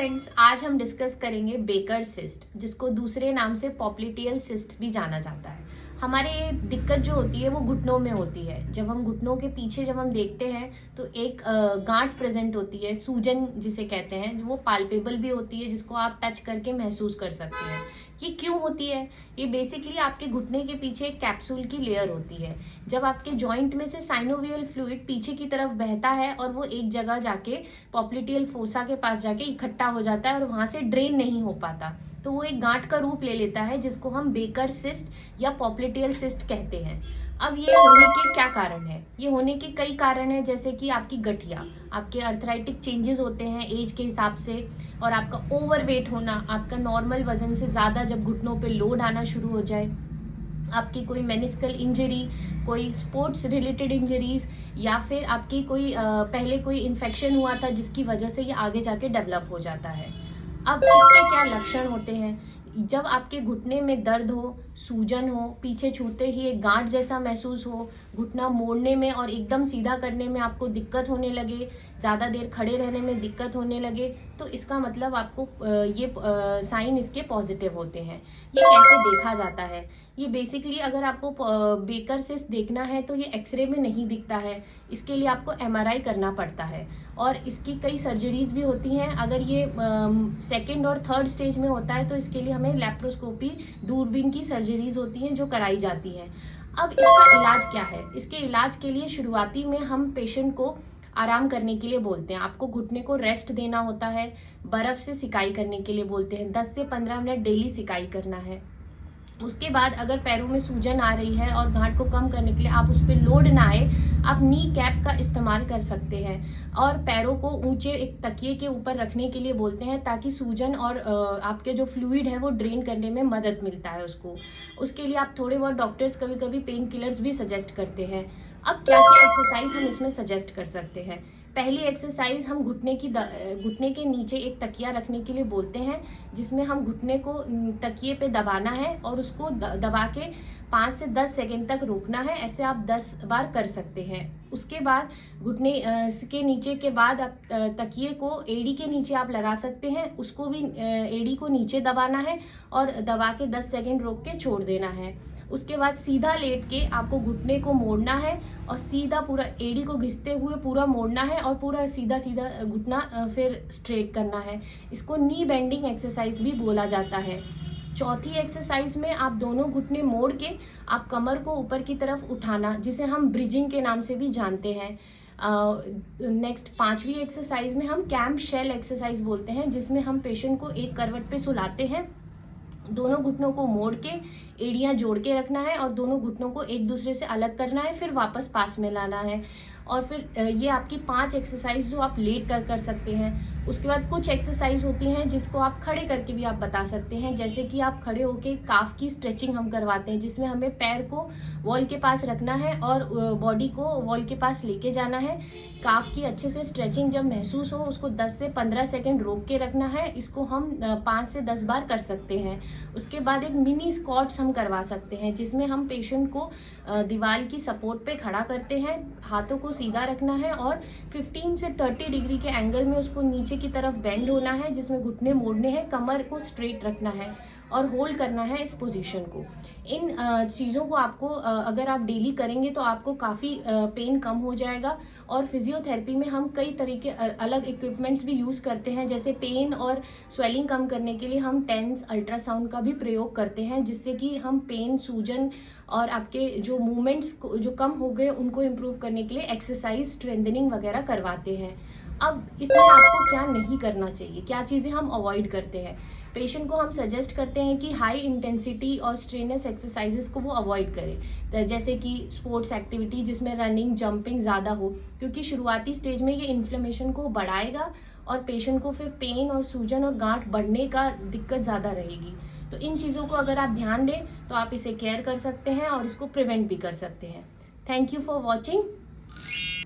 Friends, आज हम discuss करेंगे बेकर सिस्ट, जिसको दूसरे नाम से पॉप्लिटियल सिस्ट भी जाना जाता है। हमारे दिक्कत जो होती है वो घुटनों में होती है। जब हम घुटनों के पीछे जब हम देखते हैं तो एक गांठ प्रेजेंट होती है, सूजन जिसे कहते हैं, वो पाल्पेबल भी होती है, जिसको आप टच करके महसूस कर सकते हैं। ये क्यों होती है? ये बेसिकली आपके घुटने के पीछे एक कैप्सूल की लेयर होती है। जब आपके जॉइंट में से साइनोवियल फ्लूइड पीछे की तरफ बहता है और वो एक जगह जाके पॉप्लिटियल फोसा के पास जाके इकट्ठा हो जाता है और वहां से ड्रेन नहीं हो पाता, तो वो एक गांठ का रूप ले लेता है, जिसको हम बेकर सिस्ट या पॉप्लिटियल सिस्ट कहते हैं। अब ये होने के क्या कारण है? ये होने के कई कारण हैं, जैसे कि आपकी गठिया, आपके अर्थराइटिक चेंजेस होते हैं एज के हिसाब से, और आपका ओवरवेट होना, आपका नॉर्मल वजन से ज्यादा जब घुटनों पे लोड आना शुरू हो जाए, आपकी कोई मेनिस्कल इंजरी, कोई स्पोर्ट्स रिलेटेड इंजरीज, या फिर आपकी कोई पहले कोई इन्फेक्शन हुआ था जिसकी वजह से ये आगे जाके डेवलप हो जाता है। अब इसके क्या लक्षण होते हैं? जब आपके घुटने में दर्द हो, सूजन हो, पीछे छूते ही एक गांठ जैसा महसूस हो, घुटना मोड़ने में और एकदम सीधा करने में आपको दिक्कत होने लगे, ज़्यादा देर खड़े रहने में दिक्कत होने लगे, तो इसका मतलब आपको ये साइन इसके पॉजिटिव होते हैं। ये कैसे देखा जाता है? ये बेसिकली अगर आपको बेकर सिस्ट देखना है तो ये एक्सरे में नहीं दिखता है, इसके लिए आपको एमआरआई करना पड़ता है, और इसकी कई सर्जरीज भी होती हैं। अगर ये सेकेंड और थर्ड स्टेज में होता है तो इसके लिए हमें लैप्रोस्कोपी, दूरबीन की सर्जरीज होती हैं जो कराई जाती हैं। अब इसका इलाज क्या है? इसके इलाज के लिए शुरुआती में हम पेशेंट को आराम करने के लिए बोलते हैं, आपको घुटने को रेस्ट देना होता है, बर्फ से सिकाई करने के लिए बोलते हैं, 10 से 15 मिनट डेली सिकाई करना है। उसके बाद अगर पैरों में सूजन आ रही है और गांठ को कम करने के लिए आप उस पर लोड ना आए, आप नी कैप का इस्तेमाल कर सकते हैं, और पैरों को ऊंचे एक तकिए के ऊपर रखने के लिए बोलते हैं, ताकि सूजन और आपके जो फ्लूइड है वो ड्रेन करने में मदद मिलता है उसको। उसके लिए आप थोड़े बहुत डॉक्टर्स कभी कभी पेन किलर्स भी सजेस्ट करते हैं। अब क्या क्या एक्सरसाइज हम इसमें सजेस्ट कर सकते हैं? पहली एक्सरसाइज हम घुटने के नीचे एक तकिया रखने के लिए बोलते हैं, जिसमें हम घुटने को तकिए पे दबाना है और उसको दबा के 5 से 10 सेकेंड तक रोकना है। ऐसे आप 10 बार कर सकते हैं। उसके बाद घुटने के नीचे के बाद आप तकिए को एड़ी के नीचे आप लगा सकते हैं, उसको भी एड़ी को नीचे दबाना है और दबा के 10 सेकेंड रोक के छोड़ देना है। उसके बाद सीधा लेट के आपको घुटने को मोड़ना है और सीधा पूरा एड़ी को घिसते हुए पूरा मोड़ना है और पूरा सीधा सीधा घुटना फिर स्ट्रेट करना है। इसको नी बेंडिंग एक्सरसाइज भी बोला जाता है। चौथी एक्सरसाइज में आप दोनों घुटने मोड़ के आप कमर को ऊपर की तरफ उठाना, जिसे हम ब्रिजिंग के नाम से भी जानते हैं। नेक्स्ट पांचवी एक्सरसाइज में हम कैम्प शेल एक्सरसाइज बोलते हैं, जिसमें हम पेशेंट को एक करवट पे सुलाते हैं, दोनों घुटनों को मोड़ के एड़ियां जोड़ के रखना है और दोनों घुटनों को एक दूसरे से अलग करना है, फिर वापस पास में लाना है। और फिर ये आपकी 5 एक्सरसाइज जो आप लेट कर सकते हैं। उसके बाद कुछ एक्सरसाइज होती हैं जिसको आप खड़े करके भी आप बता सकते हैं, जैसे कि आप खड़े होके काफ की स्ट्रेचिंग हम करवाते हैं, जिसमें हमें पैर को वॉल के पास रखना है और बॉडी को वॉल के पास लेके जाना है। काफ की अच्छे से स्ट्रेचिंग जब महसूस हो, उसको 10 से 15 सेकेंड रोक के रखना है। इसको हम 5 से 10 बार कर सकते हैं। उसके बाद एक मिनी स्क्वाट्स हम करवा सकते हैं, जिसमें हम पेशेंट को दीवार की सपोर्ट पे खड़ा करते हैं, हाथों को सीधा रखना है और 15 से 30 डिग्री के एंगल में उसको नीचे की तरफ बेंड होना है, जिसमें घुटने मोड़ने हैं, कमर को स्ट्रेट रखना है और होल्ड करना है इस पोजीशन को। इन चीज़ों को आपको अगर आप डेली करेंगे तो आपको काफ़ी पेन कम हो जाएगा। और फिजियोथेरेपी में हम कई तरीके अलग इक्विपमेंट्स भी यूज़ करते हैं, जैसे पेन और स्वेलिंग कम करने के लिए हम टेंस अल्ट्रासाउंड का भी प्रयोग करते हैं, जिससे कि हम पेन, सूजन और आपके जो मूवमेंट्स जो कम हो गए उनको इम्प्रूव करने के लिए एक्सरसाइज, स्ट्रेंथनिंग वगैरह करवाते हैं। अब इसमें आपको क्या नहीं करना चाहिए, क्या चीज़ें हम अवॉइड करते हैं? पेशेंट को हम सजेस्ट करते हैं कि हाई इंटेंसिटी और स्ट्रेनस एक्सरसाइजेस को वो अवॉइड करें, तो जैसे कि स्पोर्ट्स एक्टिविटी जिसमें रनिंग, जंपिंग ज़्यादा हो, क्योंकि शुरुआती स्टेज में ये इन्फ्लेमेशन को बढ़ाएगा और पेशेंट को फिर पेन और सूजन और गांठ बढ़ने का दिक्कत ज़्यादा रहेगी। तो इन चीज़ों को अगर आप ध्यान दें तो आप इसे केयर कर सकते हैं और इसको प्रिवेंट भी कर सकते हैं। Thank you for watching.